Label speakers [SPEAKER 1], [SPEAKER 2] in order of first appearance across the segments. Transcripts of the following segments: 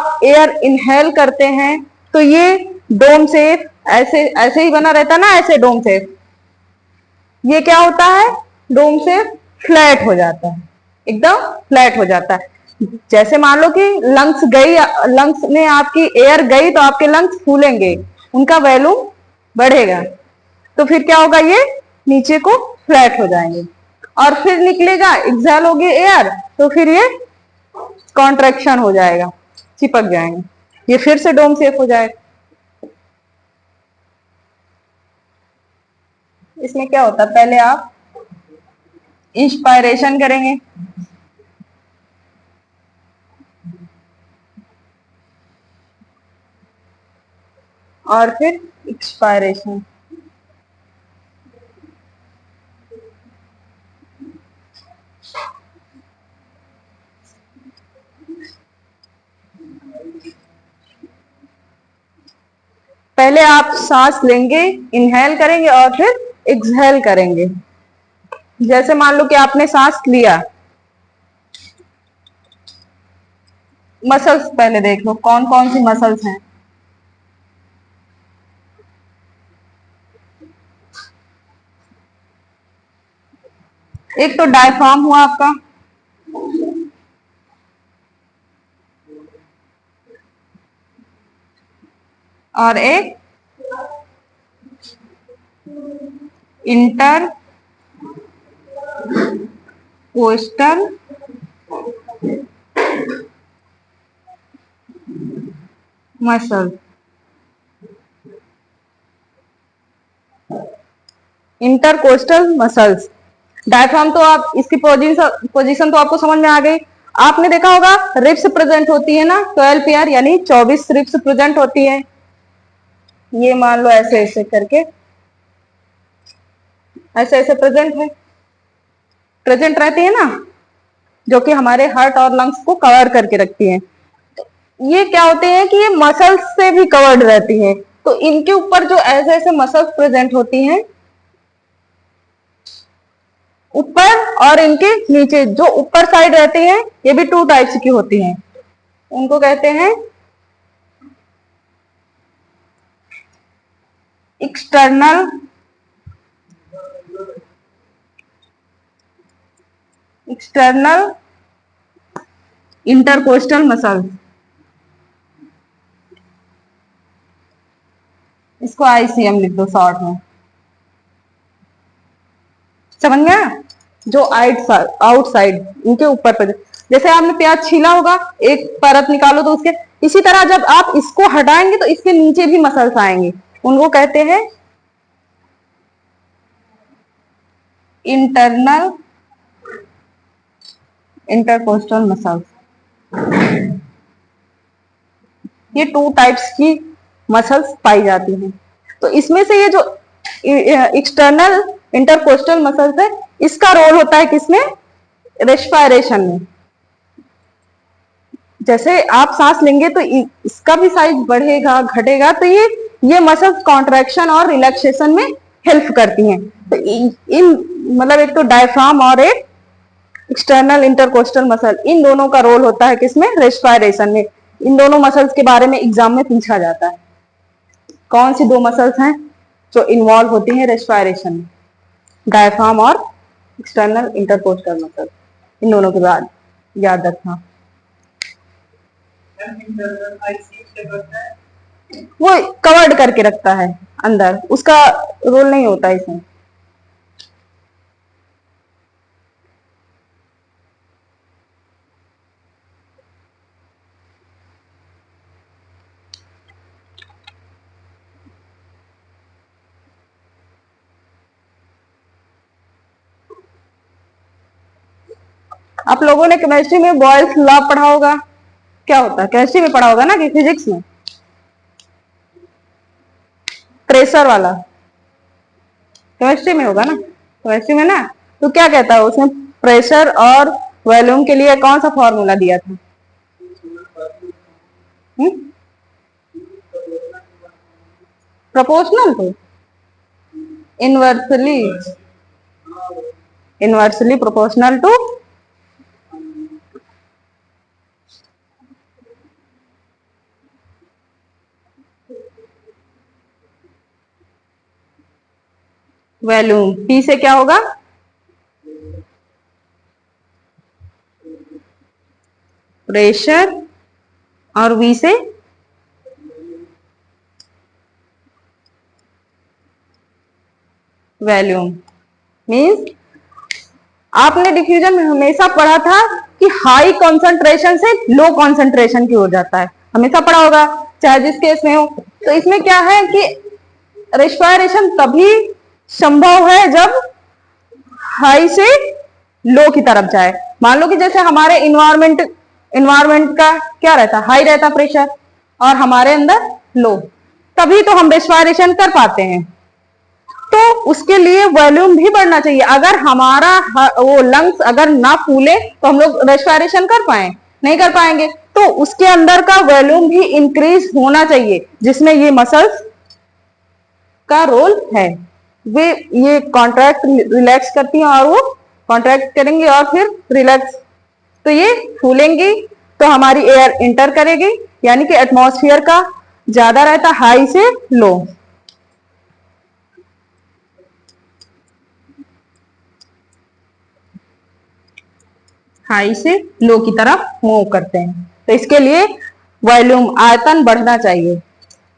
[SPEAKER 1] आप air inhale करते हैं तो ये डोम शेप ऐसे ऐसे ही बना रहता ना, ऐसे डोम शेप, ये क्या होता है, डोम शेप फ्लैट हो जाता है, एकदम फ्लैट हो जाता है। जैसे मान लो कि लंग्स गई, लंग्स में आपकी एयर गई तो आपके लंग्स फूलेंगे, उनका वॉल्यूम बढ़ेगा, तो फिर क्या होगा, ये नीचे को फ्लैट हो जाएंगे और फिर निकलेगा, एक्सहेल होगी एयर, तो फिर ये कॉन्ट्रैक्शन हो जाएगा, चिपक जाएंगे, ये फिर से डोम शेप हो जाएगा। इसमें क्या होता है, पहले आप इंस्पायरेशन करेंगे, और फिर एक्सपायरेशन। पहले आप सांस लेंगे, इनहेल करेंगे और फिर एक्सहेल करेंगे। जैसे मान लो कि आपने सांस लिया, मसल्स पहले देख लो कौन कौन सी मसल्स हैं। एक तो डायफ्राम हुआ आपका, और एक inter coastal muscle. Intercostal muscles, diaphragm तो आप इसकी पोजीशन तो आपको समझ में आ गई। आपने देखा होगा रिब्स प्रेजेंट होती है ना, 12 पेयर यानी 24 रिब्स प्रेजेंट होती है। ये मान लो ऐसे ऐसे करके, ऐसे ऐसे प्रेजेंट रहती है ना, जो कि हमारे हार्ट और लंग्स को कवर करके रखती है। ये क्या होते हैं कि ये मसल्स से भी कवर्ड रहती हैं, तो इनके ऊपर जो ऐसे ऐसे मसल्स प्रेजेंट होती हैं ऊपर, और इनके नीचे जो ऊपर साइड रहती हैं, ये भी 2 टाइप्स की होती हैं, उनको कहते हैं एक्सटर्नल इंटरकोस्टल मसल। इसको आईसीएम लिख दो शॉर्ट में, समझ गया। जो आउटसाइड इनके ऊपर पर, जैसे आपने प्याज छीला होगा, एक परत निकालो तो उसके, इसी तरह जब आप इसको हटाएंगे तो इसके नीचे भी मसल्स आएंगे, उनको कहते हैं इंटरनल इंटरकोस्टल मसल्स। ये 2 टाइप्स की मसल्स पाई जाती हैं। तो इसमें से ये जो एक्सटर्नल इंटरकोस्टल मसल्स है, इसका रोल होता है किसमें, रेस्पिरेशन में। जैसे आप सांस लेंगे तो इसका भी साइज बढ़ेगा घटेगा, तो ये मसल्स कॉन्ट्रैक्शन और रिलैक्सेशन में हेल्प करती हैं। तो इन मतलब एक तो डायफ्राम और एक एक्सटर्नल इंटरकोस्टल मसल, इन दोनों का रोल होता है किसमें, रेस्पिरेशन में। इन दोनों मसल्स के बारे में एग्जाम में पूछा जाता है, कौन सी 2 मसल्स हैं जो इन्वॉल्व होती हैं रेस्पिरेशन में, डायफ्राम और एक्सटर्नल इंटरकोस्टल मसल, इन दोनों के बाद याद रखना। वो कवर्ड करके रखता है अंदर, उसका रोल नहीं होता इसमें। आप लोगों ने केमिस्ट्री में बॉयल्स लॉ पढ़ा होगा, क्या होता है, केमिस्ट्री में पढ़ा होगा ना, कि फिजिक्स में, प्रेशर वाला केमिस्ट्री में होगा ना, केमिस्ट्री में ना। तो क्या कहता है उसमें, प्रेशर और वॉल्यूम के लिए कौन सा फॉर्मूला दिया था, proportional to inversely, inversely proportional to volume, P से क्या होगा, प्रेशर, और V से वॉल्यूम। मीन्स आपने डिफ्यूजन में हमेशा पढ़ा था कि हाई कॉन्सेंट्रेशन से लो कॉन्सेंट्रेशन की ओर जाता है, हमेशा पढ़ा होगा चाहे जिस केस में हो। तो इसमें क्या है कि रेस्पिरेशन तभी संभव है जब हाई से लो की तरफ जाए। मान लो कि जैसे हमारे इन्वायरमेंट का क्या रहता है, हाई रहता प्रेशर, और हमारे अंदर लो, तभी तो हम रेस्पिरेशन कर पाते हैं। तो उसके लिए वॉल्यूम भी बढ़ना चाहिए। अगर हमारा वो लंग्स अगर ना फूले तो हम लोग रेस्पिरेशन कर पाए, नहीं कर पाएंगे। तो उसके अंदर का वॉल्यूम भी इंक्रीज होना चाहिए, जिसमें ये मसल्स का रोल है। वे ये कॉन्ट्रैक्ट रिलैक्स करती हैं और वो कॉन्ट्रैक्ट करेंगे और फिर रिलैक्स, तो ये फूलेंगी, तो हमारी एयर इंटर करेगी, यानी कि एटमॉस्फेयर का ज्यादा रहता हाई से लो। हाई से लो की तरफ मूव करते हैं। तो इसके लिए वॉल्यूम, आयतन बढ़ना चाहिए।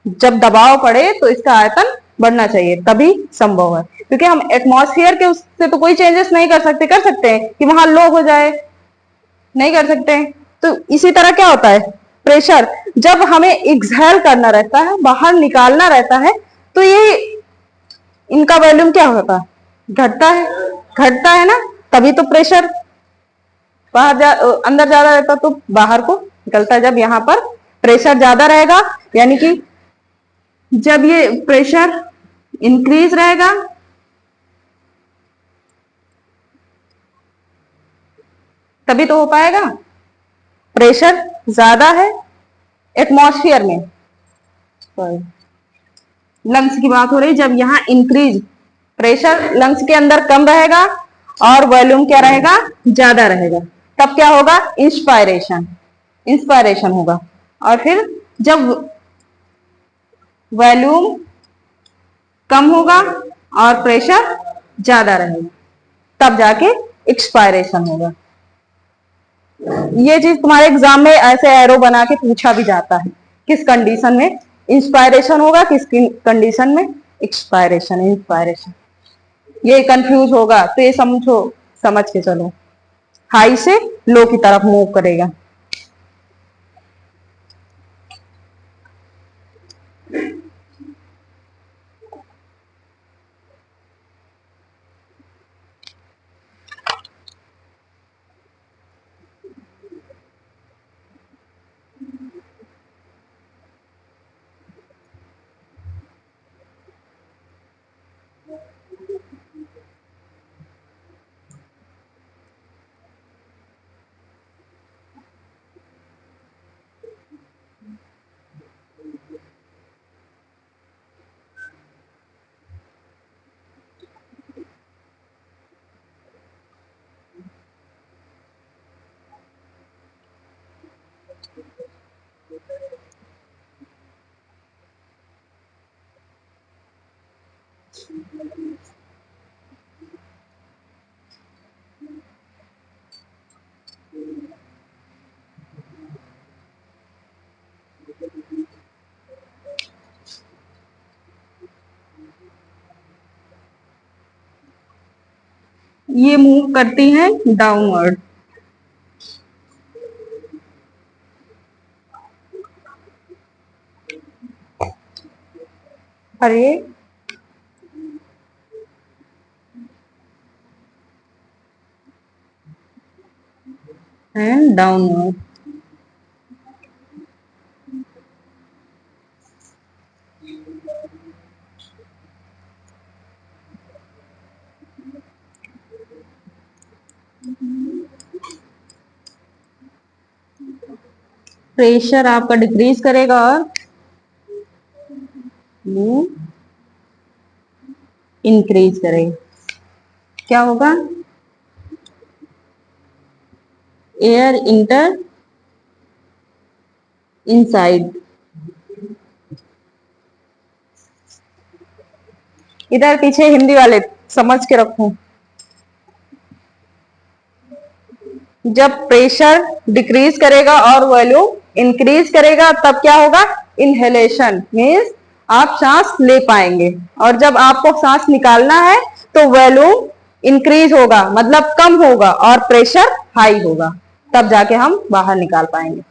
[SPEAKER 1] जब दबाव पड़े तो इसका आयतन बढ़ना चाहिए, तभी संभव है। क्योंकि हम एटमॉस्फेयर के उससे तो कोई चेंजेस नहीं कर सकते हैं कि वहां लो हो जाए, नहीं कर सकते हैं। तो इसी तरह क्या होता है, प्रेशर जब हमें एक्सहेल करना रहता है, बाहर निकालना रहता है, तो ये इनका वॉल्यूम क्या होता है, घटता है, घटता है ना, तभी तो प्रेशर अंदर ज्यादा रहता तो बाहर को निकलता है। जब यहाँ पर प्रेशर ज्यादा रहेगा, यानी कि जब ये प्रेशर इंक्रीज रहेगा तभी तो हो पाएगा। प्रेशर ज्यादा है एटमॉस्फेयर में, लंग्स की बात हो रही, जब यहाँ इंक्रीज प्रेशर लंग्स के अंदर कम रहेगा और वॉल्यूम क्या रहेगा, ज्यादा रहेगा, तब क्या होगा, इंस्पायरेशन, इंस्पायरेशन होगा। और फिर जब वॉल्यूम कम होगा और प्रेशर ज्यादा रहेगा, तब जाके एक्सपायरेशन होगा। ये चीज तुम्हारे एग्जाम में ऐसे एरो बना के पूछा भी जाता है, किस कंडीशन में इंस्पायरेशन होगा, किस कंडीशन में एक्सपायरेशन, इंस्पायरेशन। ये कंफ्यूज होगा तो ये समझो, समझ के चलो, हाई से लो की तरफ मूव करेगा। ये मूव करती हैं डाउनवर्ड। अरे एंड डाउनवर्ड, प्रेशर आपका डिक्रीज करेगा और मूव इंक्रीज करेगा। क्या होगा, एयर इंटर इनसाइड, इधर पीछे हिंदी वाले समझ के रखो। जब प्रेशर डिक्रीज करेगा और वॉल्यूम इंक्रीज करेगा तब क्या होगा, इनहेलेशन मीन्स आप सांस ले पाएंगे। और जब आपको सांस निकालना है तो वॉल्यूम इंक्रीज होगा, मतलब कम होगा, और प्रेशर हाई होगा, तब जाके हम बाहर निकाल पाएंगे।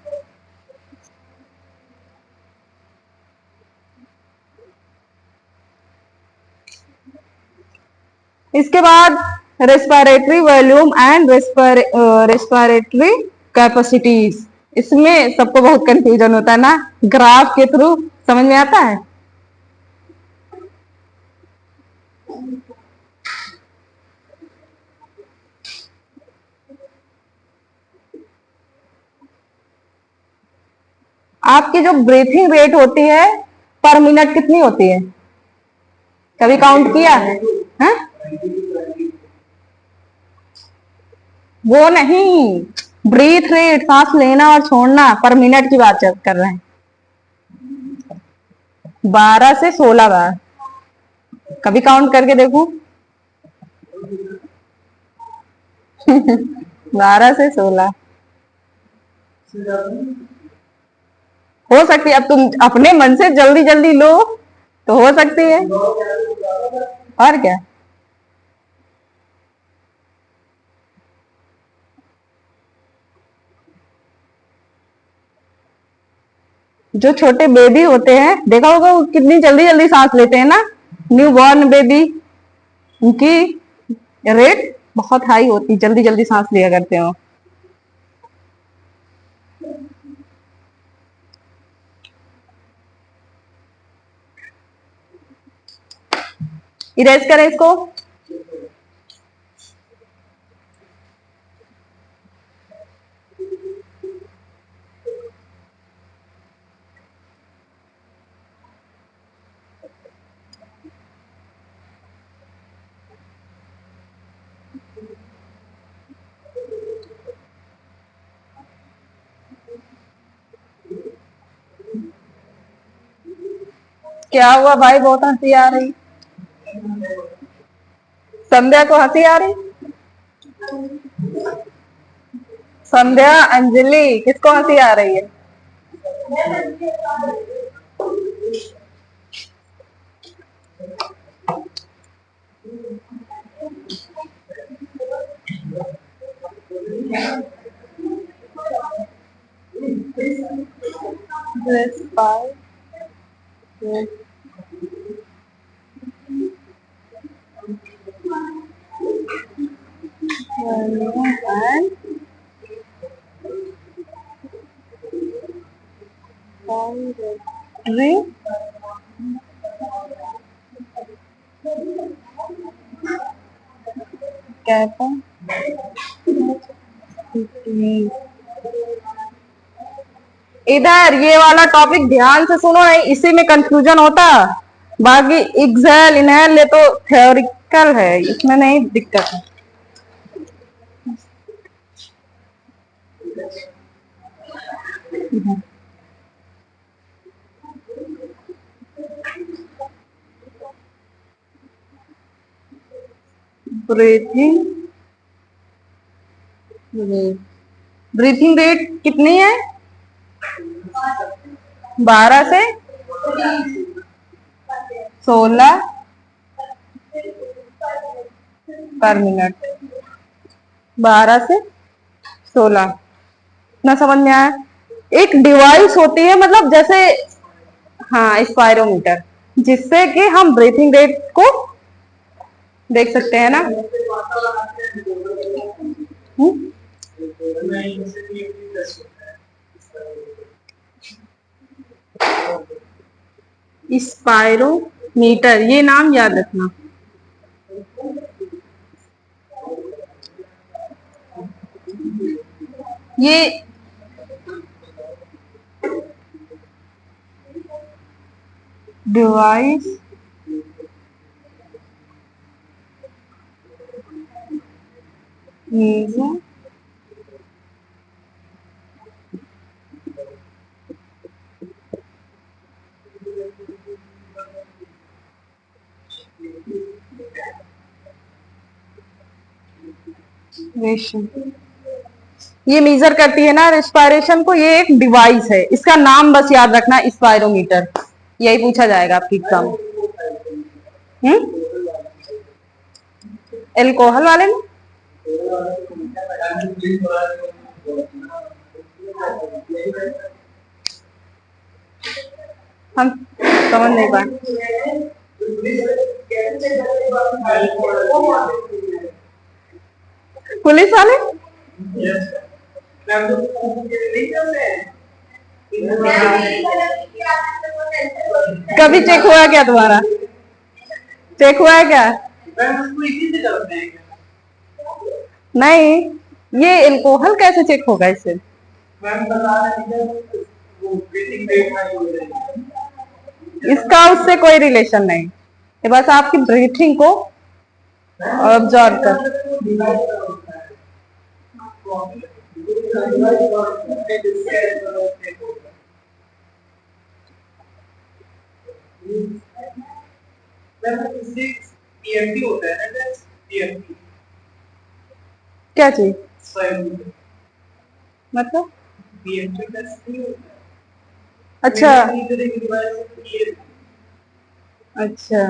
[SPEAKER 1] इसके बाद respiratory volume and respiratory capacities. इसमें सबको बहुत कंफ्यूजन होता है ना, ग्राफ के थ्रू समझ में आता है। आपकी जो ब्रीथिंग रेट होती है पर मिनट कितनी होती है, कभी काउंट किया है? वो नहीं, ब्रीथ रेट सांस लेना और छोड़ना पर मिनट की बात कर रहे हैं। 12 से 16 बार, कभी काउंट करके देखो। 12 से 16 हो सकती है। अब तुम अपने मन से जल्दी जल्दी लो तो हो सकती है, और क्या। जो छोटे बेबी होते हैं देखा होगा वो कितनी जल्दी जल्दी सांस लेते हैं ना, न्यू बॉर्न बेबी, उनकी रेट बहुत हाई होती, जल्दी जल्दी सांस लिया करते हो। इरेज करें इसको। क्या हुआ भाई, बहुत हंसी आ रही, संध्या को हंसी आ रही। संध्या, अंजलि, किसको हंसी आ रही है? इधर ये वाला टॉपिक ध्यान से सुनो, इसी में कंफ्यूजन होता। बाकी एक्सेल इनहेल ये तो थ्योरिकल है, इसमें नहीं दिक्कत है। ब्रीथिंग ब्रीथिंग रेट कितनी है, 12 से 16 पर मिनट। 12 से 16 ना, समझ में आया। एक डिवाइस होती है, मतलब जैसे, हाँ, स्पायरोमीटर, जिससे कि हम ब्रीथिंग रेट को देख सकते हैं ना। स्पायरोमीटर, ये नाम याद रखना। ये डिवाइस is रेशन, ये मेजर करती है ना रेस्पिरेशन को। ये एक डिवाइस है, इसका नाम बस याद रखना, स्पायरोमीटर। यही पूछा जाएगा आपकी एग्जाम। एल्कोहल वाले में हम समझ नहीं पाए। पुलिस वाले कभी चेक हुआ क्या तुम्हारा? चेक हुआ है क्या? नहीं, ये एल्कोहल कैसे चेक होगा इससे? इसका उससे कोई रिलेशन नहीं, ये बस आपकी ब्रीथिंग को ऑब्जर्व कर। क्या चीज? मतलब अच्छा अच्छा,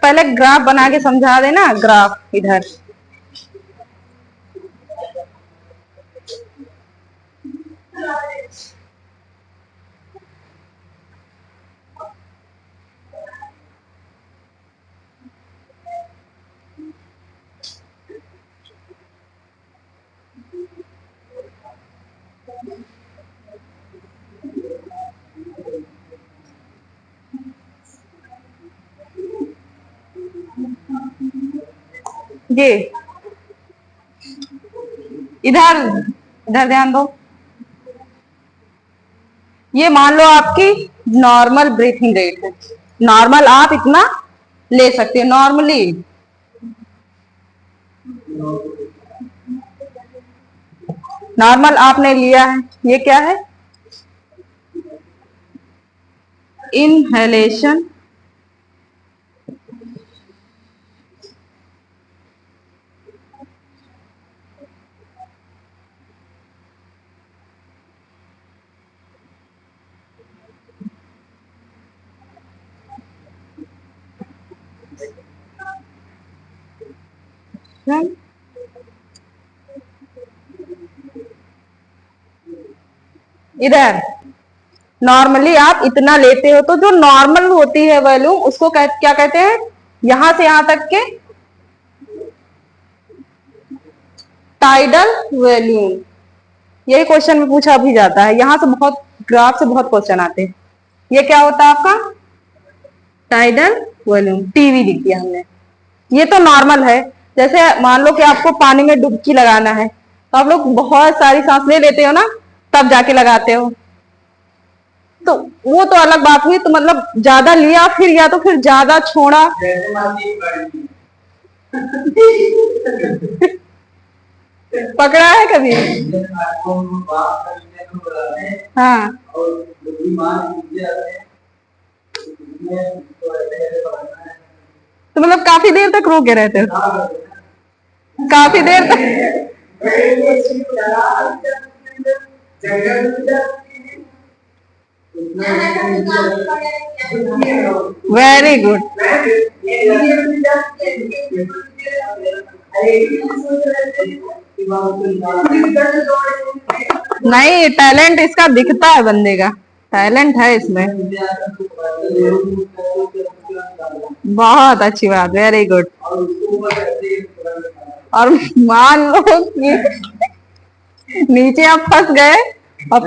[SPEAKER 1] पहले ग्राफ बना के समझा देना। ग्राफ इधर ये इधर इधर ध्यान दो। ये मान लो आपकी नॉर्मल ब्रीथिंग रेट है। नॉर्मल आप इतना ले सकते हो नॉर्मली। नॉर्मल आपने लिया है, ये क्या है? इनहेलेशन इधर नॉर्मली आप इतना लेते हो, तो जो नॉर्मल होती है वॉल्यूम उसको क्या कहते हैं? यहां से यहां तक के टाइडल वॉल्यूम। यही क्वेश्चन में पूछा भी जाता है, यहां से बहुत ग्राफ से बहुत क्वेश्चन आते हैं। ये क्या होता है आपका? Tidal volume. टीवी लिख दिया हमने। ये तो नॉर्मल है। जैसे मान लो कि आपको पानी में डुबकी लगाना है, तो आप लोग बहुत सारी सांस ले लेते हो ना, तब जाके लगाते हो। तो वो तो अलग बात हुई। तो मतलब ज्यादा लिया फिर, या तो फिर ज्यादा छोड़ा। पकड़ा है कभी? हाँ, तो मतलब काफी देर तक रोके रहते हो? काफी देर तक? Very good. नहीं, टैलेंट इसका दिखता है बंदे का, टैलेंट है इसमें। बहुत अच्छी बात, वेरी गुड। और मान लो कि नीचे आप फंस गए। अब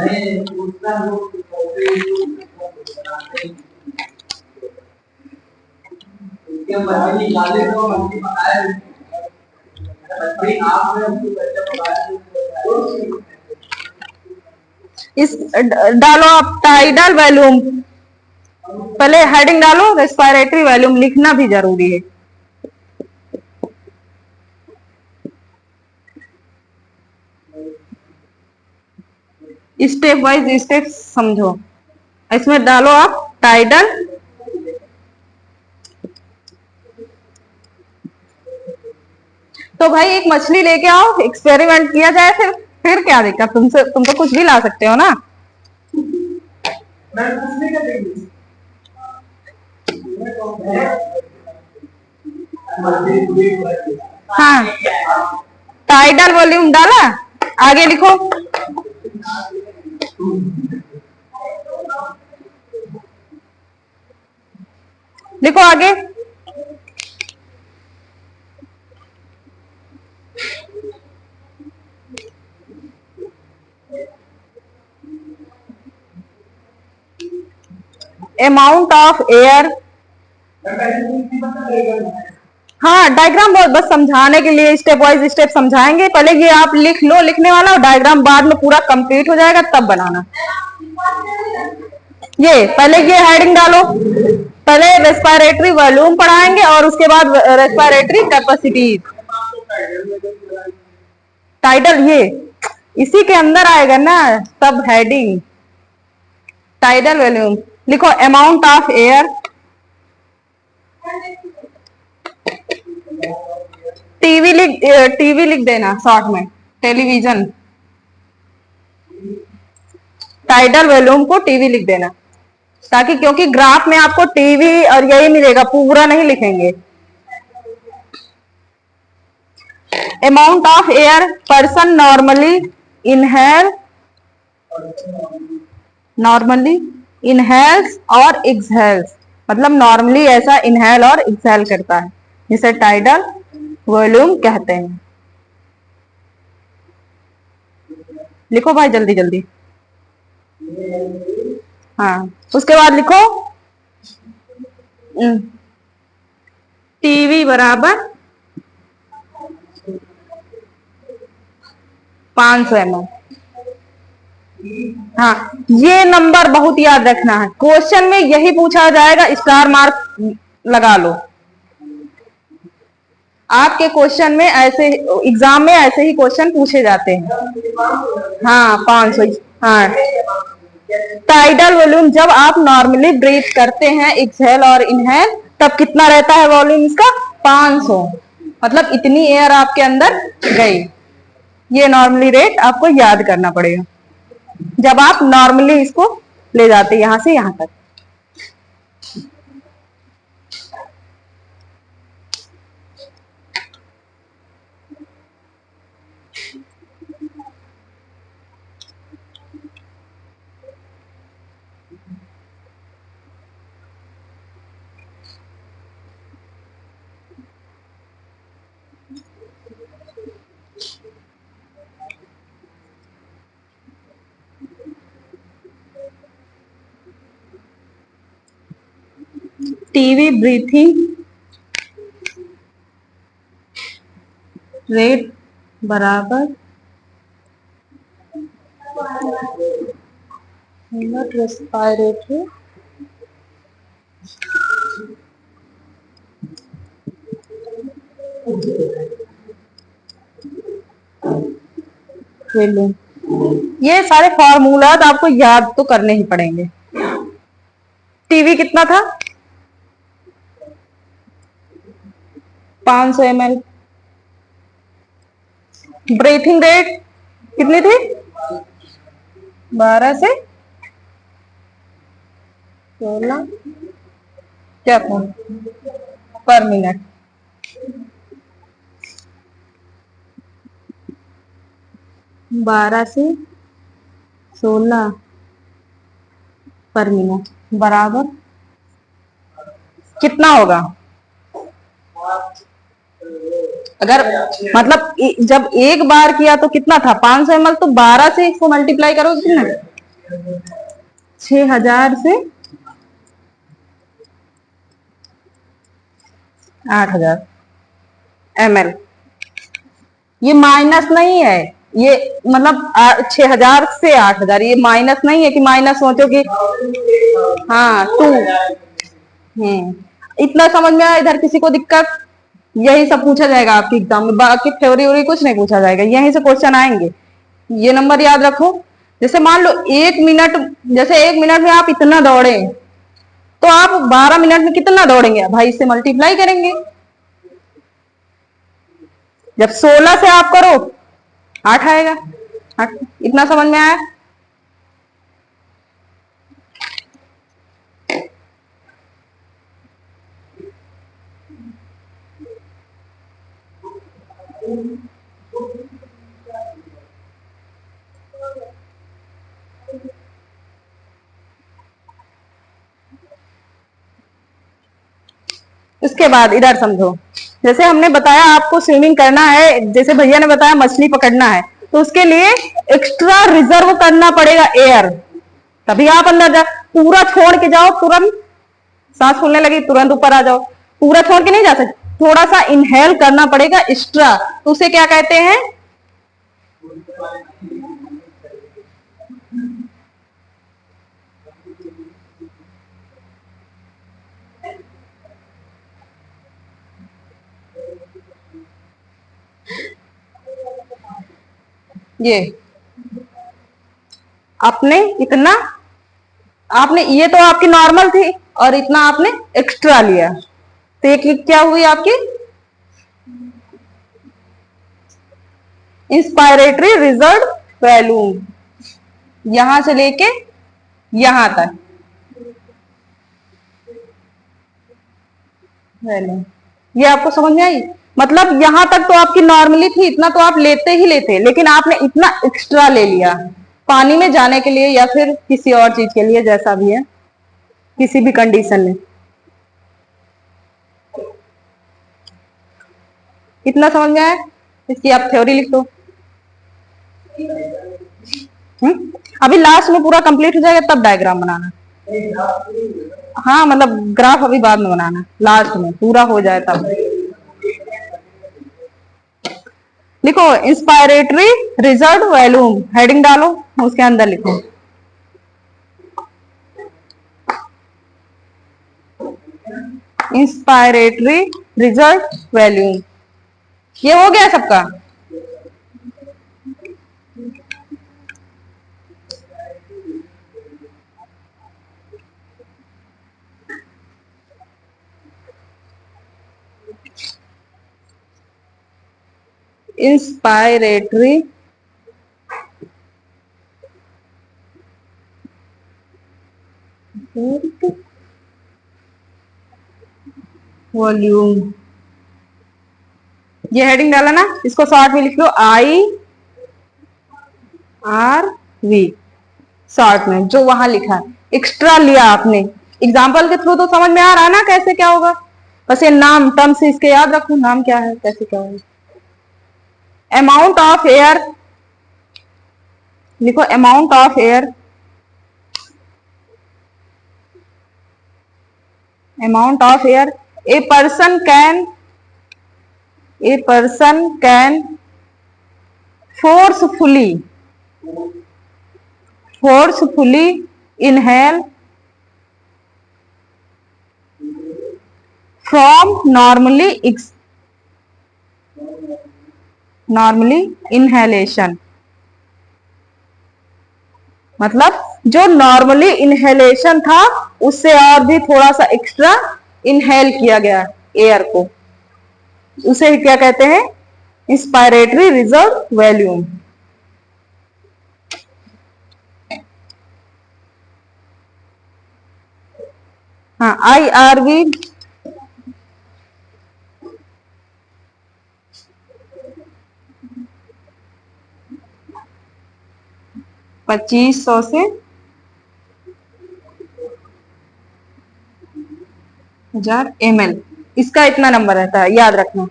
[SPEAKER 1] इस डालो आप टाइडल वॉल्यूम, पहले हेडिंग डालो, रेस्पिरेटरी वॉल्यूम लिखना भी जरूरी है। स्टेप वाइज स्टेप समझो। इसमें डालो आप टाइडल, तो भाई एक मछली लेके आओ, एक्सपेरिमेंट किया जाए, फिर क्या दिक्कत, तुम तो कुछ भी ला सकते हो ना। हाँ, टाइडल वॉल्यूम डाला, आगे लिखो। लिखो आगे। अमाउंट ऑफ एयर, हाँ डायग्राम बहुत बस समझाने के लिए स्टेप वाइज स्टेप समझाएंगे, पहले ये आप लिख लो लिखने वाला, और डायग्राम बाद में पूरा कंप्लीट हो जाएगा तब बनाना। ये पहले ये हेडिंग डालो, पहले रेस्पिरेटरी वॉल्यूम पढ़ाएंगे और उसके बाद रेस्पिरेटरी कैपेसिटी। टाइटल ये इसी के अंदर आएगा ना, सब हेडिंग। टाइडल वॉल्यूम लिखो, अमाउंट ऑफ एयर, टीवी लिख देना शॉर्ट में, टेलीविजन। टाइडल वॉल्यूम को टीवी लिख देना, ताकि क्योंकि ग्राफ में आपको टीवी और यही मिलेगा, पूरा नहीं लिखेंगे। Amount of air person normally inhales और एक्सहेल्स, मतलब नॉर्मली ऐसा इनहेल और एक्सहेल करता है, जिसे टाइडल वॉल्यूम कहते हैं। लिखो भाई जल्दी जल्दी। हाँ, उसके बाद लिखो टीवी बराबर 500 ml। हाँ, ये नंबर बहुत याद रखना है, क्वेश्चन में यही पूछा जाएगा, स्टार मार्क लगा लो। आपके क्वेश्चन में ऐसे, एग्जाम में ऐसे ही क्वेश्चन पूछे जाते हैं। हाँ 500। हाँ, टाइडल वॉल्यूम जब आप नॉर्मली ब्रीथ करते हैं, एक्सहेल और इनहेल, तब कितना रहता है वॉल्यूम इसका? 500, मतलब इतनी एयर आपके अंदर गई। ये नॉर्मली रेट आपको याद करना पड़ेगा जब आप नॉर्मली इसको ले जाते यहां से यहां तक। टीवी ब्रीथिंग रेट बराबर रेस्पिरेटरी वॉल्यूम। ये सारे फॉर्मूला आपको याद तो करने ही पड़ेंगे। टीवी कितना था? 500 ml। ब्रीथिंग रेट कितनी थी? 12 से 16 क्या था पर मिनट। 12 से 16 पर मिनट बराबर कितना होगा? अगर मतलब जब एक बार किया तो कितना था? 500 ml, तो 12 से इसको मल्टीप्लाई करो कितना? 6000 से 8000 ml। ये माइनस नहीं है, ये मतलब 6,000 से 8,000, ये माइनस नहीं है कि माइनस सोचो कि हाँ 2। इतना समझ में आया? इधर किसी को दिक्कत? यही सब पूछा जाएगा आपके एग्जाम में, बाकी थ्योरी वोरी कुछ नहीं पूछा जाएगा, यहीं से क्वेश्चन आएंगे। ये नंबर याद रखो। जैसे मान लो 1 मिनट, जैसे 1 मिनट में आप इतना दौड़े, तो आप 12 मिनट में कितना दौड़ेंगे भाई, इससे मल्टीप्लाई करेंगे। जब 16 से आप करो 8 आएगा। 8। इतना समझ में आया? इसके बाद इधर समझो। जैसे हमने बताया आपको स्विमिंग करना है, जैसे भैया ने बताया मछली पकड़ना है, तो उसके लिए एक्स्ट्रा रिजर्व करना पड़ेगा एयर, तभी आप अंदर जा। पूरा छोड़ के जाओ, तुरंत सांस फूलने लगी तुरंत ऊपर आ जाओ, पूरा छोड़ के नहीं जा सकते, थोड़ा सा इनहेल करना पड़ेगा एक्स्ट्रा, तो उसे क्या कहते हैं? ये आपने इतना, आपने ये तो आपकी नॉर्मल थी और इतना आपने एक्स्ट्रा लिया, तो ये क्या हुई आपकी इंस्पायरेटरी रिजर्व वैल्यूम, यहां से लेके यहां तक वैल्यूम। ये आपको समझ में आई? मतलब यहां तक तो आपकी नॉर्मली थी, इतना तो आप लेते ही लेते, लेकिन आपने इतना एक्स्ट्रा ले लिया पानी में जाने के लिए या फिर किसी और चीज के लिए, जैसा भी है, किसी भी कंडीशन में। इतना समझ में आया? इसकी आप थ्योरी लिख दो। अभी लास्ट में पूरा कंप्लीट हो जाएगा तब डायग्राम बनाना। हाँ मतलब ग्राफ अभी बाद में बनाना, लास्ट में पूरा हो जाए तब। लिखो इंस्पायरेटरी रिजल्ट वैल्यूम, हेडिंग डालो, उसके अंदर लिखो इंस्पायरेटरी रिजल्ट वैल्यूम। ये हो गया सबका? इंस्पायरेटरी वॉल्यूम, ये हेडिंग डाला ना, इसको शॉर्ट में लिख लो IRV, शॉर्ट में जो वहां लिखा है। एक्स्ट्रा लिया आपने, एग्जाम्पल के थ्रू तो समझ में आ रहा है ना कैसे क्या होगा। बस ये नाम टर्म से इसके याद रखो, नाम क्या है कैसे क्या होगा। अमाउंट ऑफ एयर, लिखो amount of air, amount of air a person can forcefully inhale from normally inhalation, मतलब जो नॉर्मली इनहेलेशन था उससे और भी थोड़ा सा एक्स्ट्रा इनहेल किया गया एयर को, उसे क्या कहते हैं? Inspiratory reserve volume. हाँ IRV 2500 से 1000 ml, इसका इतना नंबर रहता है, याद रखना।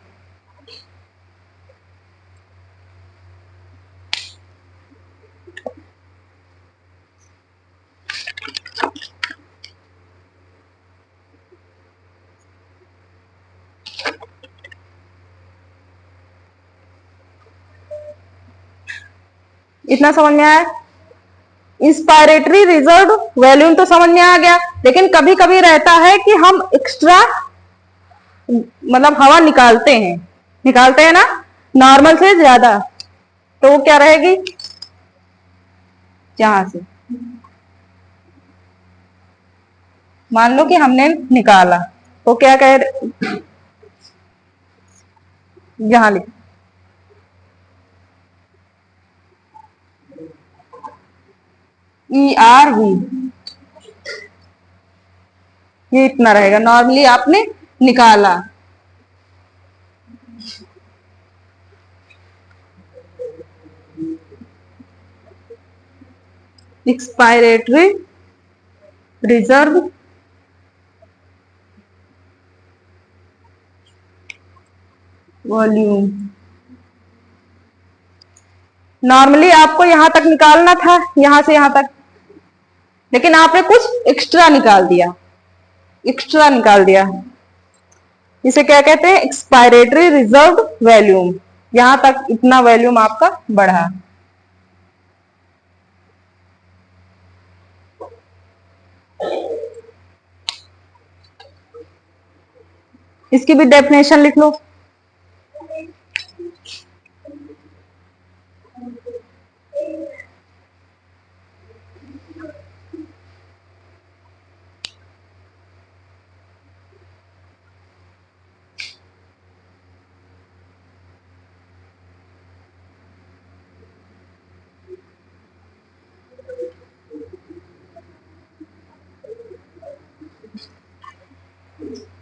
[SPEAKER 1] इतना समझ में आया? इंस्पायरेटरी रिजर्व वॉल्यूम तो समझ में आ गया, लेकिन कभी कभी रहता है कि हम एक्स्ट्रा मतलब हवा निकालते हैं ना नॉर्मल से ज्यादा, तो वो क्या रहेगी? यहां से मान लो कि हमने निकाला तो क्या कह, यहां लिख ERV, ये इतना रहेगा, नॉर्मली आपने निकाला। एक्सपायरेटरी रिजर्व वॉल्यूम, नॉर्मली आपको यहां तक निकालना था, यहां से यहां तक, लेकिन आपने कुछ एक्स्ट्रा निकाल दिया, एक्स्ट्रा निकाल दिया। इसे क्या कहते हैं? Expiratory reserve volume. यहां तक इतना वॉल्यूम आपका बढ़ा। इसकी भी डेफिनेशन लिख लो।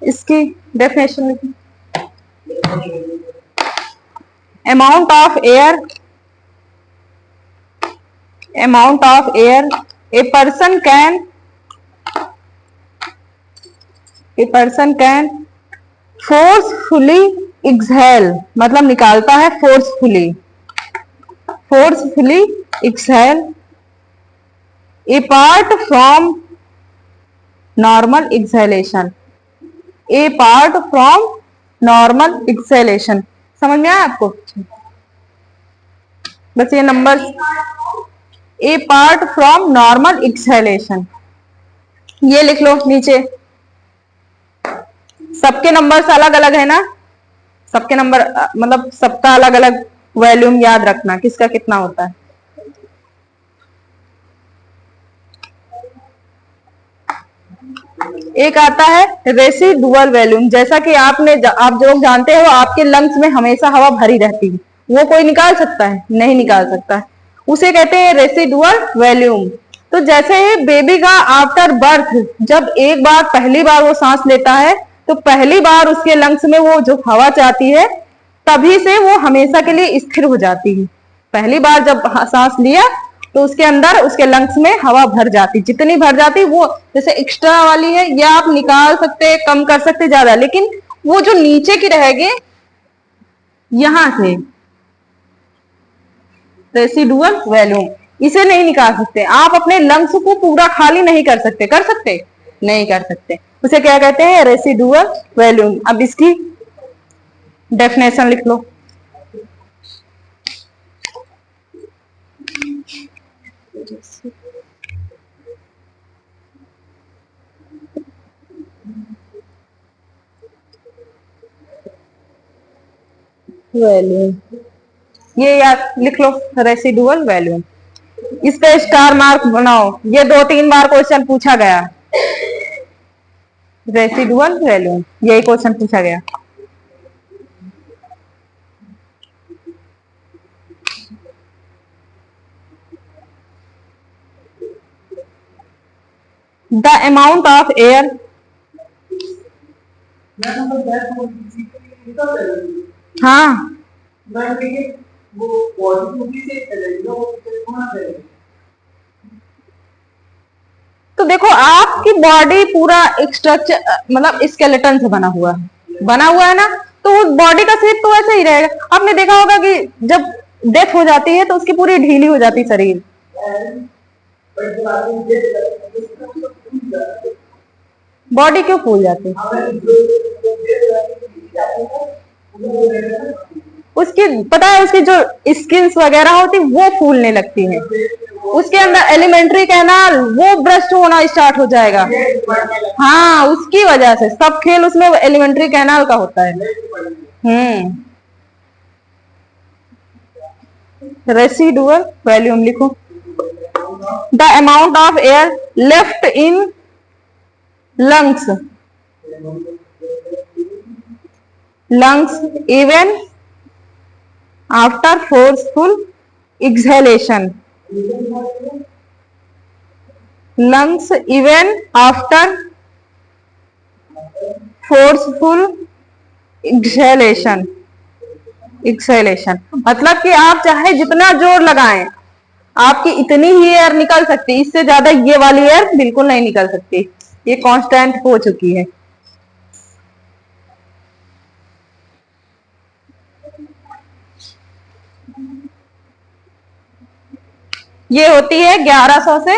[SPEAKER 1] इसकी डेफिनेशन लिखो। amount of air a person can forcefully exhale, मतलब निकालता है forcefully exhale apart from normal exhalation, समझ में आया आपको? बस ये number, A part from normal exhalation, ये लिख लो नीचे। सबके नंबर्स अलग अलग है ना, सबके नंबर मतलब सबका अलग अलग वॉल्यूम याद रखना किसका कितना होता है। एक आता है रेसिडुअल वॉल्यूम, जैसा कि आप लोग जानते हो आपके लंग्स में हमेशा हवा भरी रहती है, वो कोई निकाल सकता है? नहीं निकाल सकता है, उसे कहते हैं रेसिडुअल वॉल्यूम। तो जैसे बेबी का आफ्टर बर्थ जब एक बार पहली बार वो सांस लेता है, तो पहली बार उसके लंग्स में वो जो हवा चाहती है तभी से वो हमेशा के लिए स्थिर हो जाती है। पहली बार जब सांस लिया तो उसके अंदर उसके लंग्स में हवा भर जाती, जितनी भर जाती वो जैसे एक्स्ट्रा वाली है, या आप निकाल सकते, कम कर सकते ज्यादा, लेकिन वो जो नीचे की रहेगी यहां से रेसिडुअल वॉल्यूम, इसे नहीं निकाल सकते। आप अपने लंग्स को पूरा खाली नहीं कर सकते, कर सकते? नहीं कर सकते। उसे क्या कहते हैं? Residual volume. अब इसकी डेफिनेशन लिख लो। वॉल्यूम, ये याद लिख लो, रेसिडुअल वॉल्यूम। इस पे स्टार मार्क बनाओ, ये 2-3 बार क्वेश्चन पूछा गया। रेसिडुअल वॉल्यूम, यही क्वेश्चन पूछा गया। द अमाउंट ऑफ एयर, हाँ तो देखो आपकी बॉडी पूरा एक स्ट्रक्चर मतलब स्केलेटन से बना हुआ है ना, तो बॉडी का शेप तो वैसे ही रहेगा। आपने देखा होगा कि जब डेथ हो जाती है तो उसकी पूरी ढीली हो जाती शरीर, बॉडी क्यों फूल जाती है? उसकी पता है, उसकी जो स्किन्स वगैरह होती वो फूलने लगती है, उसके अंदर एलिमेंट्री कैनाल वो ब्रस्ट होना स्टार्ट हो जाएगा। हाँ, उसकी वजह से सब खेल उसमें एलिमेंट्री कैनाल का होता है। रेसिडुअल वॉल्यूम लिखो, the amount of air left in lungs, even after forceful exhalation, lungs even after forceful exhalation, मतलब कि आप चाहे जितना जोर लगाएं आपकी इतनी ही एयर निकल सकती, इससे ज्यादा ये वाली एयर बिल्कुल नहीं निकल सकती, ये कांस्टेंट हो चुकी है। ये होती है 1100 से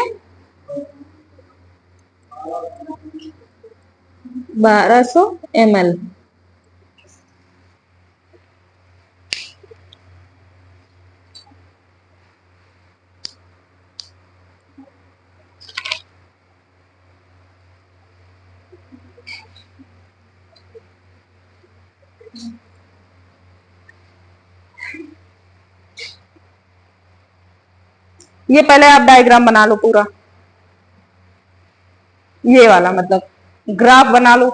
[SPEAKER 1] 1200 ml। ये पहले आप डायग्राम बना लो पूरा, ये वाला मतलब ग्राफ बना लो।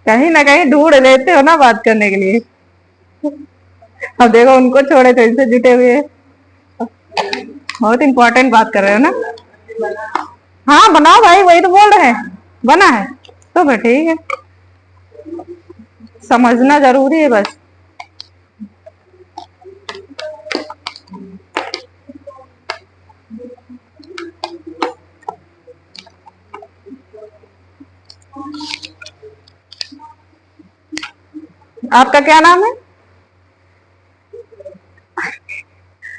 [SPEAKER 1] कहीं ना कहीं ढूंढ लेते हो ना बात करने के लिए। अब देखो उनको छोड़े तो इनसे जुटे हुए, बहुत इंपॉर्टेंट बात कर रहे हो ना। हाँ बनाओ भाई, वही तो बोल रहे हैं, बना है तो फिर ठीक है, समझना जरूरी है बस। आपका क्या नाम है?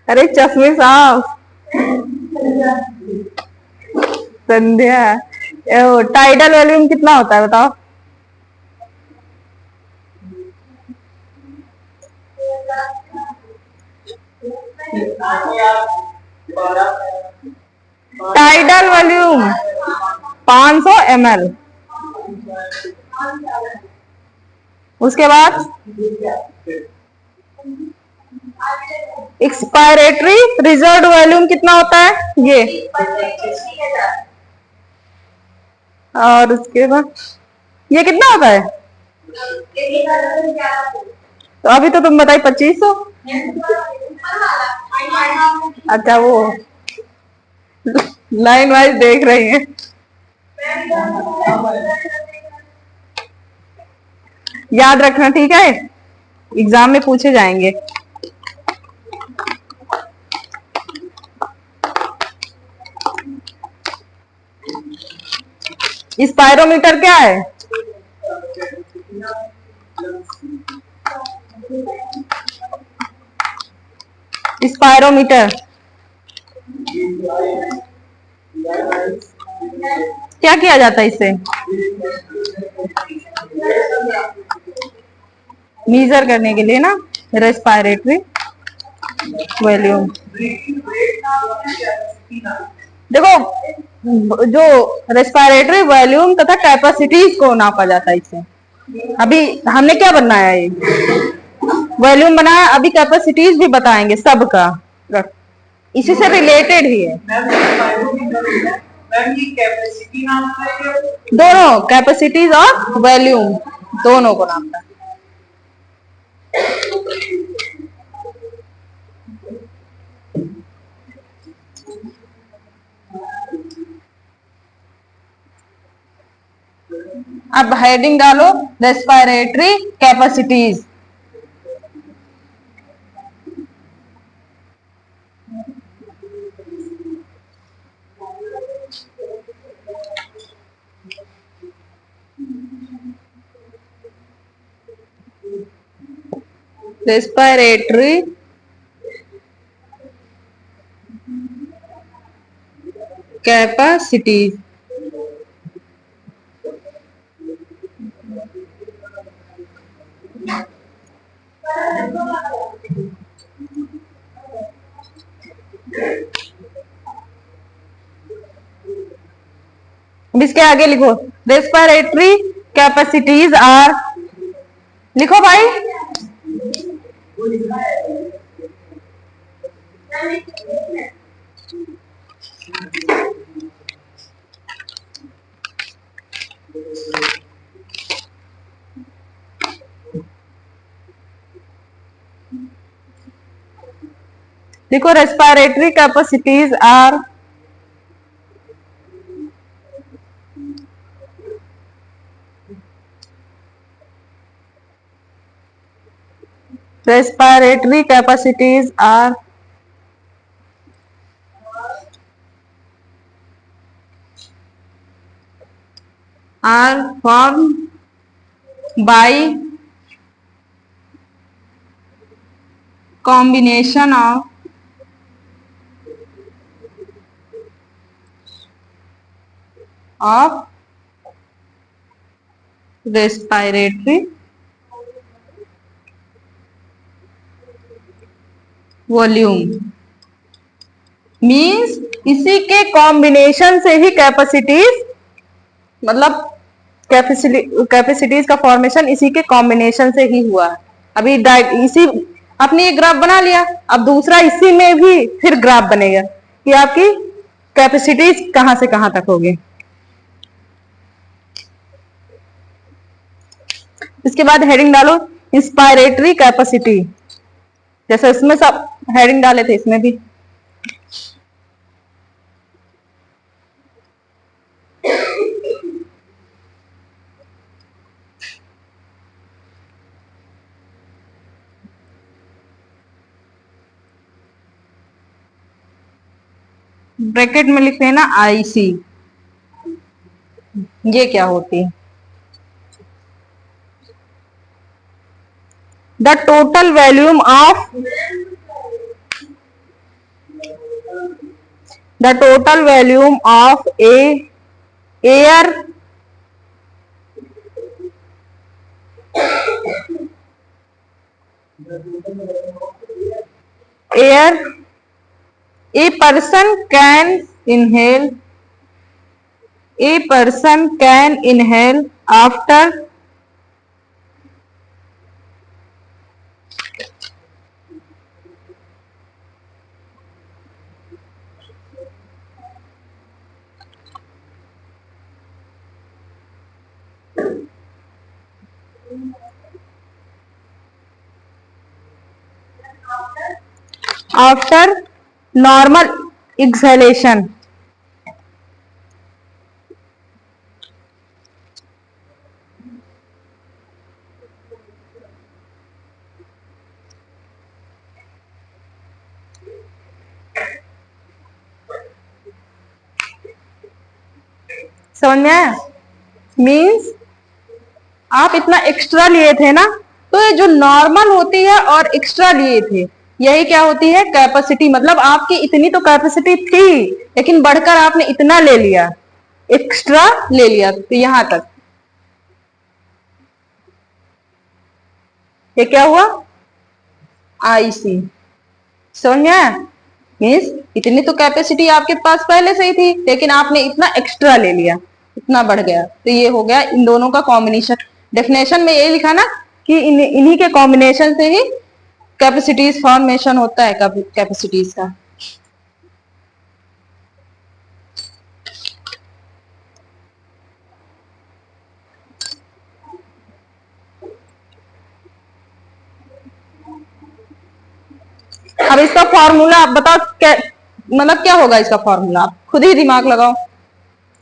[SPEAKER 1] अरे चश्मे साहब, संध्या। टाइडल वॉल्यूम कितना होता है बताओ? Tidal volume 500 ml। उसके बाद एक्सपायरेटरी रिजर्व वॉल्यूम कितना होता है ये, और उसके बाद ये कितना होता है? तो अभी तो तुम बताई 2500। अच्छा वो लाइन वाइज देख रही है। याद रखना ठीक है, एग्जाम में पूछे जाएंगे। स्पायरोमीटर क्या है? स्पायरोमीटर क्या किया जाता है इससे? मीजर करने के लिए ना, रेस्पिरेटरी वॉल्यूम। देखो जो रेस्पिरेटरी वॉल्यूम तथा कैपेसिटीज को नापा जाता है इससे। अभी हमने क्या बनाया, ये वॉल्यूम बनाया, अभी कैपेसिटीज भी बताएंगे सबका, इसी से रिलेटेड ही है।
[SPEAKER 2] मैम ये कैपेसिटी नाम है
[SPEAKER 1] दोनों कैपेसिटीज और वॉल्यूम दोनों को नापता है। अब हेडिंग डालो रेस्पिरेटरी कैपेसिटीज। Respiratory capacities. अब इसके आगे लिखो रेस्पिरेटरी कैपेसिटीज आर, लिखो भाई। देखो respiratory capacities are respiratory capacities are formed by combination of respiratory volume. Means इसी के कॉम्बिनेशन से ही कैपेसिटीज, मतलब कैपेसिटीज का फॉर्मेशन इसी के कॉम्बिनेशन से ही हुआ। अभी इसी अपनी एक ग्राफ बना लिया, अब दूसरा इसी में भी फिर ग्राफ बनेगा कि आपकी कैपेसिटीज कहां से कहां तक होगी। इसके बाद हेडिंग डालो इंस्पायरेटरी कैपेसिटी, जैसे इसमें सब हेडिंग डाले थे इसमें भी। ब्रैकेट में लिख लेना आईसी। ये क्या होती है? The total volume of A air a person can inhale after normal exhalation। समझ में आया? मीन्स आप इतना एक्स्ट्रा लिए थे ना, तो ये जो नॉर्मल होती है और एक्स्ट्रा लिए थे यही क्या होती है? कैपेसिटी। मतलब आपकी इतनी तो कैपेसिटी थी लेकिन बढ़कर आपने इतना ले लिया, एक्स्ट्रा ले लिया, तो यहां तक ये क्या हुआ? आईसी। समझ में? मीन्स इतनी तो कैपेसिटी आपके पास पहले से ही थी लेकिन आपने इतना एक्स्ट्रा ले लिया, इतना बढ़ गया, तो ये हो गया इन दोनों का कॉम्बिनेशन। डेफिनेशन में ये लिखा ना कि इन्हीं के कॉम्बिनेशन से ही कैपेसिटीज फॉर्मेशन होता है कैपेसिटीज का। अब इसका फॉर्मूला आप बताओ, क्या मतलब क्या होगा इसका फॉर्मूला, आप खुद ही दिमाग लगाओ,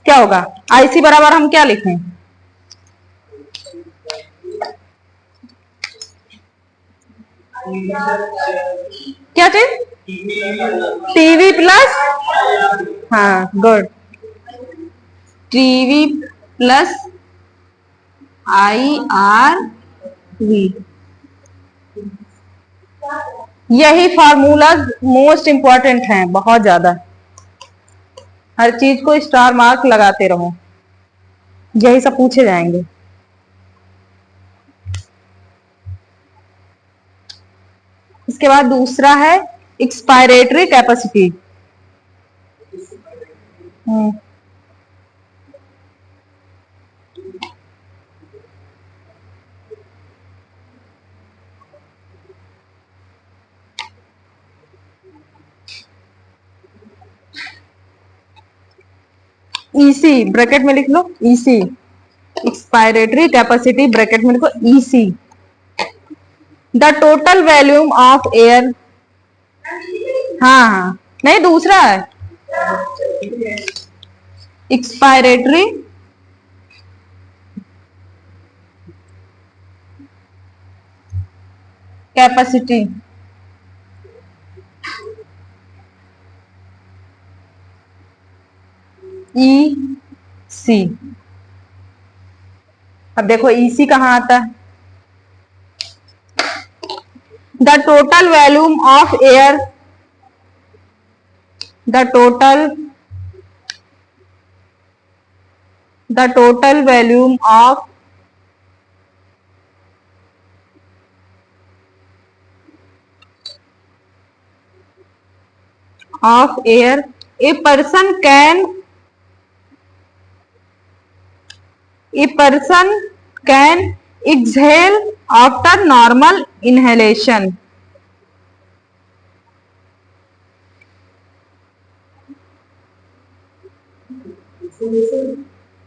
[SPEAKER 1] क्या होगा। आईसी बराबर हम क्या लिखें, क्या चीज, टीवी प्लस, हाँ गुड, टीवी प्लस IRV, यही फॉर्मूला मोस्ट इंपॉर्टेंट है, बहुत ज्यादा। हर चीज को स्टार मार्क लगाते रहो, यही सब पूछे जाएंगे। इसके बाद दूसरा है एक्सपायरेटरी कैपेसिटी। ईसी ब्रैकेट में लिख लो, ईसी एक्सपायरेटरी कैपेसिटी ब्रैकेट में लिखो EC, the total volume of air, हाँ हाँ नहीं दूसरा है एक्सपायरेटरी कैपेसिटी, ईसी। अब देखो ईसी कहां आता है, the total volume of air, the total volume of air a person can exhale after normal inhalation,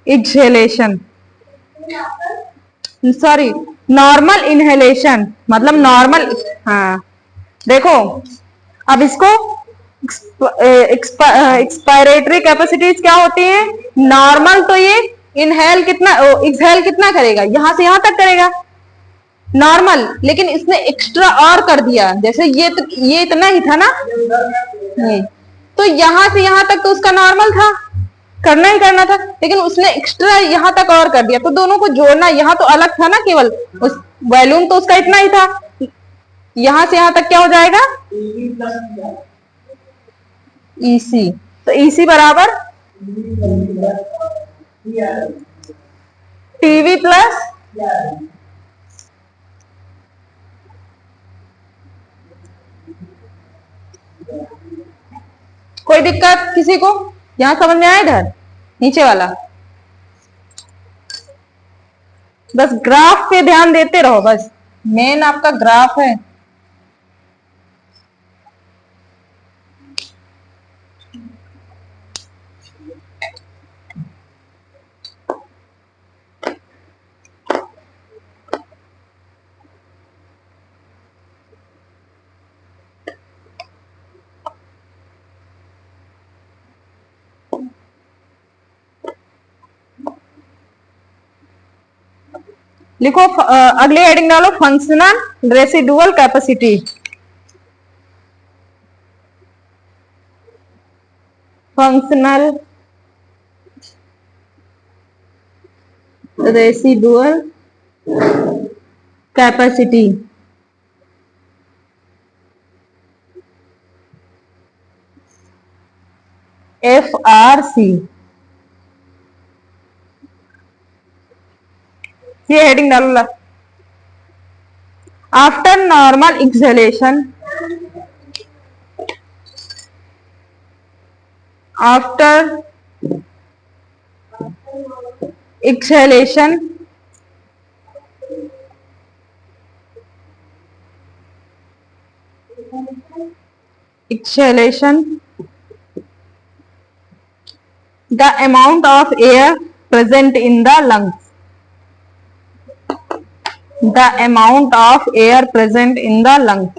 [SPEAKER 1] exhalation sorry normal inhalation मतलब नॉर्मल, हाँ देखो अब इसको एक्सपायरेटरी कैपेसिटीज क्या होती है, नॉर्मल तो ये इनहेल कितना, एक्सहेल कितना करेगा, यहां से यहां तक करेगा नॉर्मल, लेकिन इसने एक्स्ट्रा और कर दिया, जैसे ये इतना ही था ना, तो यहां से यहां तक तो उसका नॉर्मल था, करना ही करना था, लेकिन उसने एक्स्ट्रा यहां तक और कर दिया, तो दोनों को जोड़ना, यहां तो अलग था ना केवल, उस वॉल्यूम तो उसका इतना ही था, यहां से यहां तक क्या हो जाएगा ईसी, तो ईसी बराबर टीवी प्लस कोई दिक्कत किसी को, यहां समझ में आया, इधर नीचे वाला, बस ग्राफ पे ध्यान देते रहो, बस मेन आपका ग्राफ है। लिखो अगले हेडिंग डालो functional residual capacity, functional residual capacity, FRC, ये हेडिंग डालो। After normal exhalation, after exhalation the amount of air present in the lungs, the amount of air present in the lungs,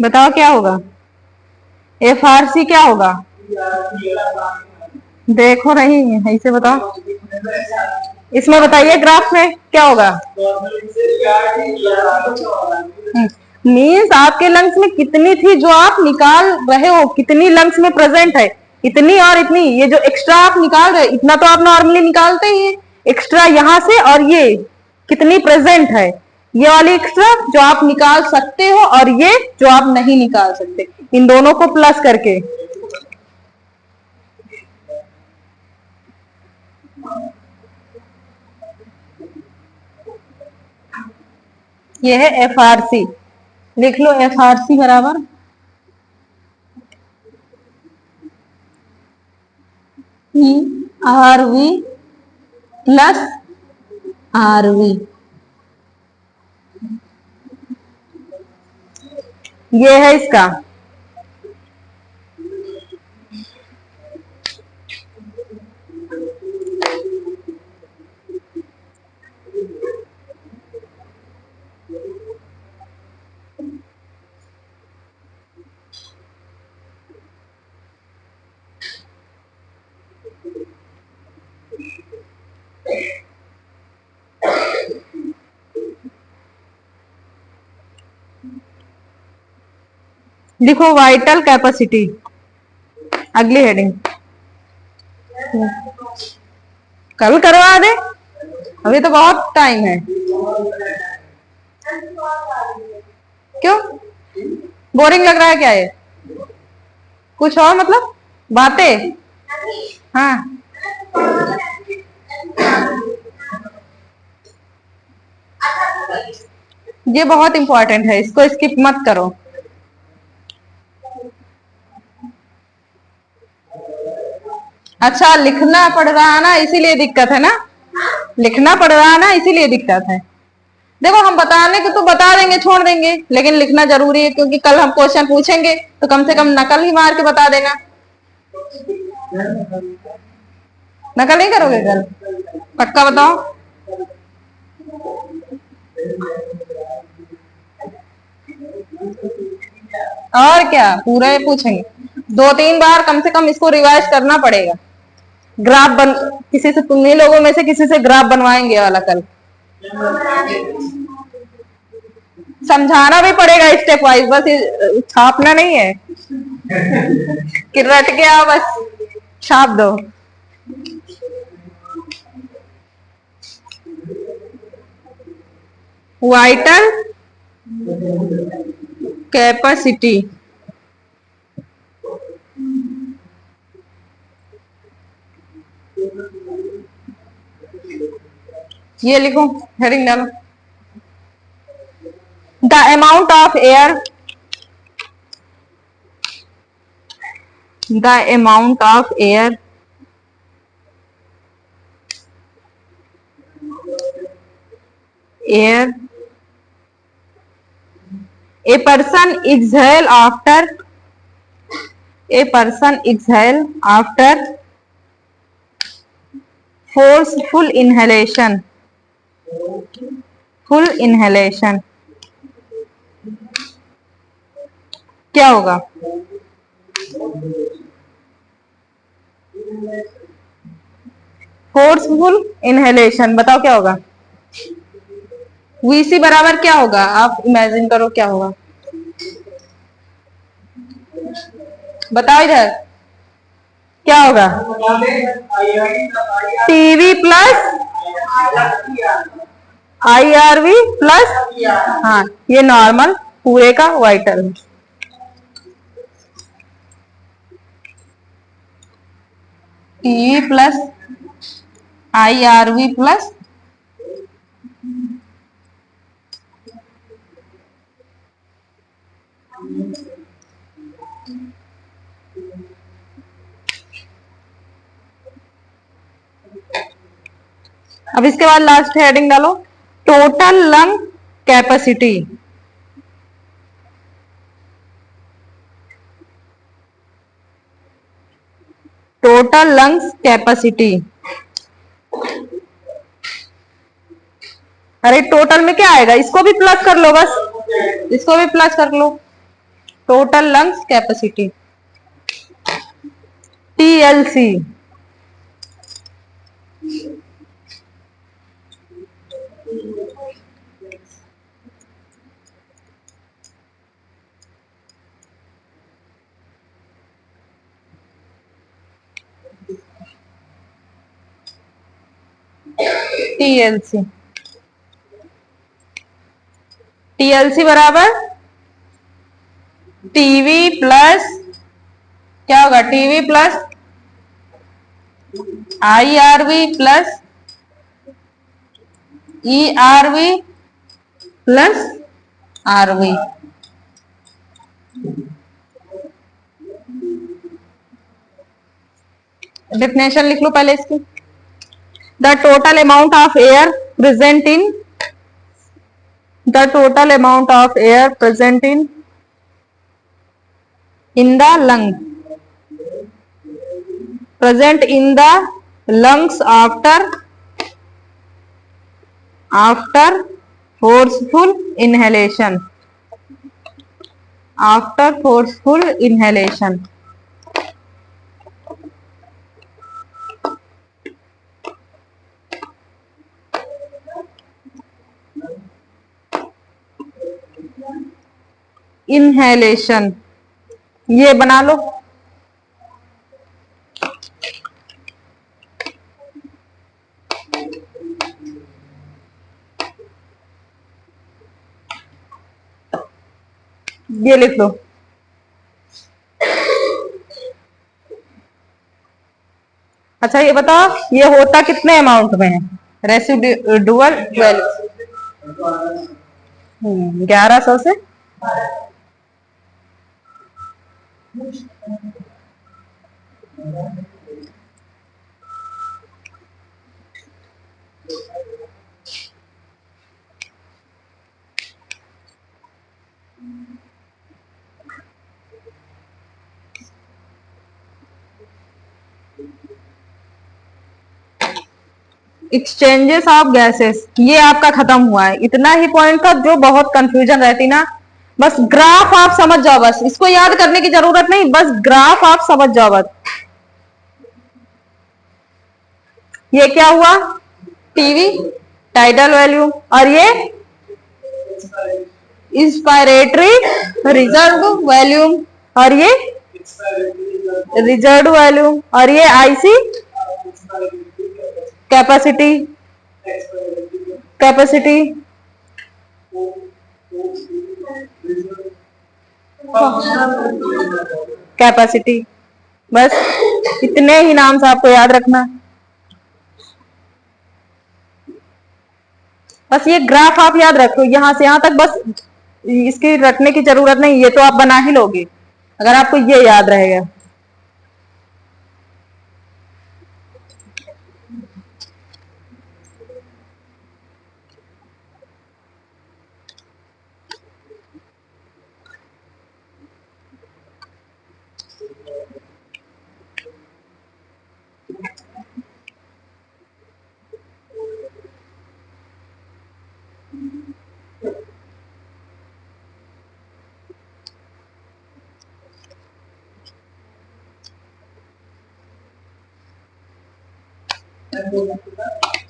[SPEAKER 1] बताओ क्या होगा? FRC क्या होगा? देखो नहीं ऐसे बताओ, इसमें बताइए ग्राफ में क्या होगा? मीन्स आपके लंग्स में कितनी थी जो आप निकाल रहे हो, कितनी लंग्स में प्रेजेंट है, इतनी और इतनी। ये जो एक्स्ट्रा आप निकाल रहे, इतना तो आप नॉर्मली निकालते ही हैं, एक्स्ट्रा यहां से, और ये कितनी प्रेजेंट है, ये वाली एक्स्ट्रा जो आप निकाल सकते हो, और ये जो आप नहीं निकाल सकते, इन दोनों को प्लस करके ये है FRC। लिख लो FRC बराबर ERV प्लस RV। ये है इसका। लिखो वाइटल कैपेसिटी, अगली हेडिंग। कल करवा दे, अभी तो बहुत टाइम है। क्यों बोरिंग लग रहा है क्या ये? कुछ और मतलब बातें? हाँ ये बहुत इंपॉर्टेंट है, इसको स्किप मत करो। अच्छा लिखना पड़ रहा है ना, इसीलिए दिक्कत है ना, लिखना पड़ रहा है ना, इसीलिए दिक्कत है। देखो हम बताने को तो बता देंगे, छोड़ देंगे, लेकिन लिखना जरूरी है, क्योंकि कल हम क्वेश्चन पूछेंगे तो कम से कम नकल ही मार के बता देना। नकल नहीं करोगे कल? पक्का बताओ। और क्या पूरा पूछेंगे, 2-3 बार कम से कम इसको रिवाइज करना पड़ेगा। ग्राफ बन किसी से, तुम्हीं लोगों में से किसी से ग्राफ बनवाएंगे वाला कल। समझाना भी पड़ेगा स्टेप वाइज, बस छापना नहीं है कि रट गया बस छाप दो। वाइटल कैपेसिटी, ये लिखो, हेडिंग डालो। The amount of air, the amount of air a person exhale after forceful inhalation, क्या होगा? फोर्सफुल इनहेलेशन, बताओ क्या होगा? VC बराबर क्या होगा? आप इमेजिन करो क्या होगा, बताओ इधर क्या होगा? TV प्लस IRV प्लस, हाँ ये नॉर्मल पूरे का vital. TV plus IRV plus अब इसके बाद लास्ट हेडिंग डालो, total lung capacity. Total lungs capacity, अरे टोटल में क्या आएगा? इसको भी प्लस कर लो, बस इसको भी प्लस कर लो। Total lungs capacity, TLC। TLC, TLC बराबर टीवी प्लस क्या होगा, TV plus IRV plus ERV plus RV। Definition लिख लो पहले इसकी। The total amount of air present in the total amount of air present in the lung, present in the lungs after forceful inhalation, after forceful inhalation। Inhalation ये बना लो। ये लिख लो। अच्छा ये बताओ ये होता कितने अमाउंट में है, रेसिडुअल वैल्यू 1100 से एक्सचेंजेस ऑफ गैसेस, ये आपका खत्म हुआ है। इतना ही पॉइंट था जो बहुत कंफ्यूजन रहती ना, बस ग्राफ आप समझ जाओ, बस इसको याद करने की जरूरत नहीं, बस ग्राफ आप समझ जाओ बस। ये क्या हुआ, टीवी टाइडल वैल्यूम, और ये इंस्पायरेटरी रिजर्व वैल्यूम, और ये रिजर्व वैल्यूम, और ये आईसी कैपेसिटी, कैपेसिटी कैपेसिटी, बस इतने ही नाम से आपको याद रखना। बस ये ग्राफ आप याद रखो यहां से यहां तक, बस इसकी रटने की जरूरत नहीं, ये तो आप बना ही लोगे अगर आपको ये याद रहेगा।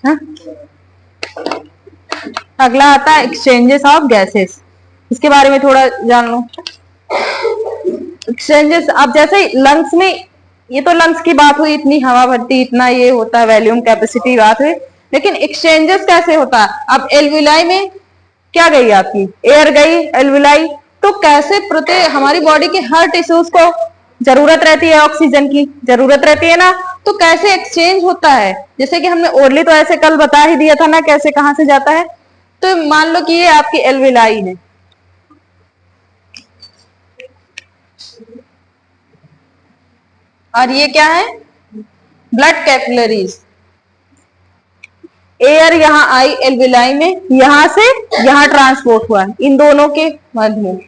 [SPEAKER 1] हाँ? अगला आता है एक्सचेंजेस ऑफ गैसेस, इसके बारे में थोड़ा जान लो। एक्सचेंजेस, अब जैसे लंग्स में, ये तो लंग्स की बात हुई, इतनी हवा भरती, इतना ये होता है, वैल्यूम कैपेसिटी बात हुई, लेकिन एक्सचेंजेस कैसे होता है। अब एल्विलाई में क्या गई, आपकी एयर गई एल्विलाई, तो कैसे प्रत्येक हमारी बॉडी के हर टिश्यूज को जरूरत रहती है, ऑक्सीजन की जरूरत रहती है ना, तो कैसे एक्सचेंज होता है। जैसे कि हमने ओरली तो ऐसे कल बता ही दिया था ना कैसे कहां से जाता है। तो मान लो कि ये आपकी एल्विलाई है, और ये क्या है, ब्लड कैपिलरीज। एयर यहां आई एल्विलाई में, यहां से यहां ट्रांसपोर्ट हुआ इन दोनों के मध्य में,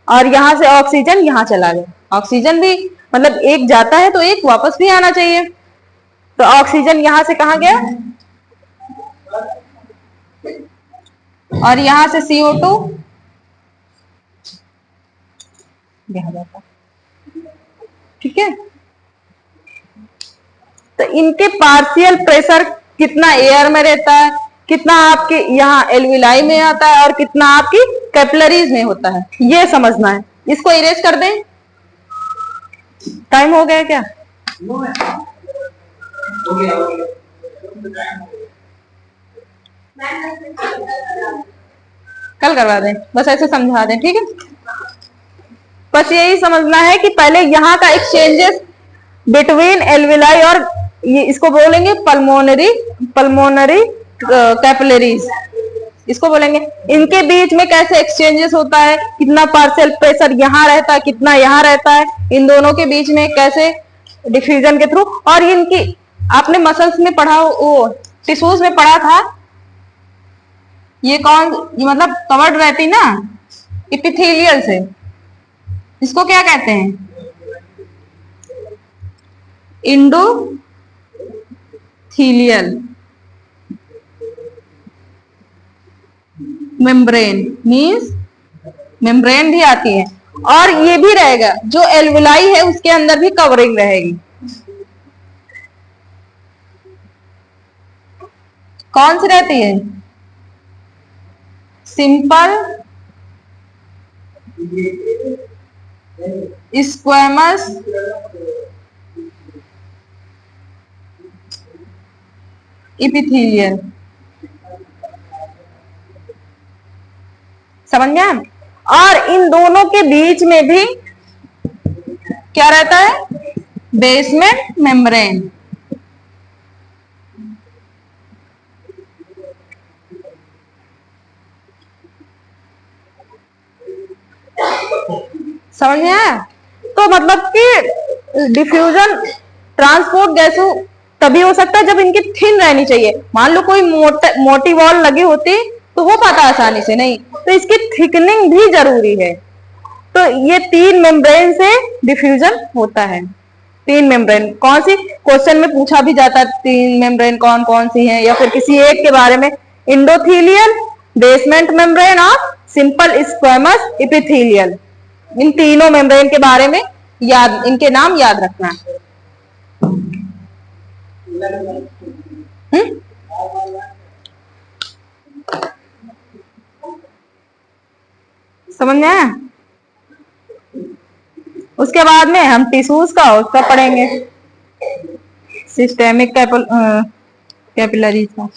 [SPEAKER 1] और यहां से ऑक्सीजन यहां चला गया। ऑक्सीजन भी मतलब एक जाता है तो एक वापस भी आना चाहिए, तो ऑक्सीजन यहां से कहां गया, और यहां से CO2 यहाँ जाता है। ठीक है, तो इनके पार्शियल प्रेशर कितना एयर में रहता है, कितना आपके यहाँ एल्विलाई में आता है और कितना आपकी कैपिलरीज में होता है, ये समझना है। इसको इरेज कर दें। टाइम हो गया क्या?
[SPEAKER 2] हो गया।
[SPEAKER 1] कल करवा दें, बस ऐसे समझा दें। ठीक है, बस यही समझना है कि पहले यहाँ का एक्सचेंजेस बिटवीन एल्विलाई और ये इसको बोलेंगे पल्मोनरी कैपिलरीज, इसको बोलेंगे। इनके बीच में कैसे एक्सचेंजेस होता है, कितना पार्शियल प्रेशर यहाँ रहता है, कितना यहाँ रहता है, इन दोनों के बीच में कैसे डिफ्यूजन के थ्रू। और इनकी आपने मसल्स में पढ़ा, वो टिश्यूज में पढ़ा था, ये मतलब कवर्ड रहती ना इपिथेलियल से, इसको क्या कहते हैं? इंडोथीलियल मेम्ब्रेन, मींस मेम्ब्रेन भी आती है। और ये भी रहेगा, जो एल्वुलाई है उसके अंदर भी कवरिंग रहेगी। कौन सी रहती है? सिंपल स्क्वैमस इपिथेलियल, समझ गए? और इन दोनों के बीच में भी क्या रहता है? Basement membrane. समझ में आया? तो मतलब कि डिफ्यूजन ट्रांसपोर्ट गैसों तभी हो सकता है जब इनकी थिन रहनी चाहिए। मान लो कोई मोटी वॉल लगी होती तो हो पाता आसानी से नहीं, तो इसकी थिकनिंग भी जरूरी है। तो ये 3 मेम्ब्रेन से डिफ्यूजन होता है। 3 मेम्ब्रेन कौन सी, क्वेश्चन में पूछा भी जाता है 3 मेम्ब्रेन कौन कौन सी हैं, या फिर किसी एक के बारे में, इंडोथीलियल, बेसमेंट मेम्ब्रेन और सिंपल स्क्वैमस इपिथेलियल। इन तीनों मेम्ब्रेन के बारे में इनके नाम याद रखना है। समझ में आया? उसके बाद में हम टिश्यूज का उसका पढ़ेंगे, सिस्टेमिक कैपिलरीज का।